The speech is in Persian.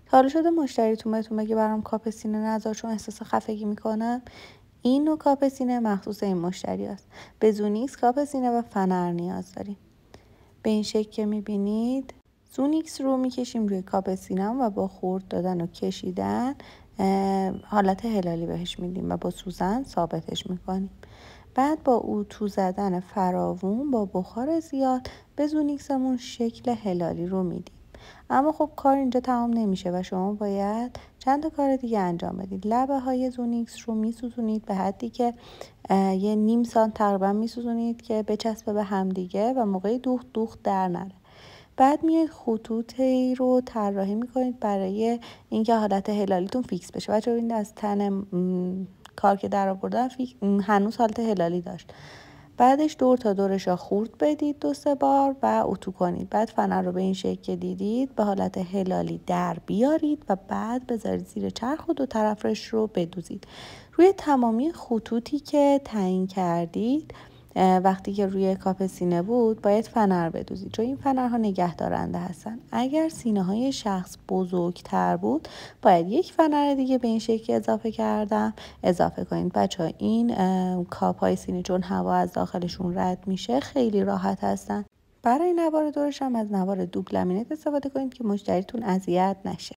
حالا شده مشتریتون بهتون بگه برام کاپ سینه نذار چون احساس خفگی میکنم؟ این نوع کاپ سینه مخصوص این مشتری است. به زونیکس کاپ سینه و فنر نیاز داریم. به این شکل که میبینید زونیکس رو میکشیم روی کاپ سینه و با خورد دادن و کشیدن حالت هلالی بهش میدیم و با سوزن ثابتش میکنیم. بعد با اتو زدن فراوون با بخار زیاد به زونیکسمون شکل هلالی رو میدیم. اما خب کار اینجا تمام نمیشه و شما باید چند تا کار دیگه انجام بدید. لبه های زونیکس رو میسوزونید به حدی که یه نیم سانت تقریبا میسوزونید که بچسبه به همدیگه و موقع دوخت در نره. بعد میاد خطوطی رو طراحی میکنید برای اینکه حالت هلالیتون فیکس بشه. بچه‌ها ببینید از تن کار که در آوردن هنوز حالت هلالی داشت. بعدش دور تا دورش خورد بدید 2-3 بار و اتو کنید. بعد فنر رو به این شکل که دیدید به حالت هلالی در بیارید و بعد بذارید زیر چرخ و دو طرفش رو بدوزید. روی تمامی خطوطی که تعیین کردید وقتی که روی کاپ سینه بود باید فنر بدوزید چون این فنرها نگه دارنده هستن. اگر سینه های شخص بزرگتر بود باید یک فنر دیگه به این شکل اضافه کنید. بچه این کاپ های سینه چون هوا از داخلشون رد میشه خیلی راحت هستن. برای نوار دورش هم از نوار دوبل لامینت استفاده کنید که مشتریتون اذیت نشه.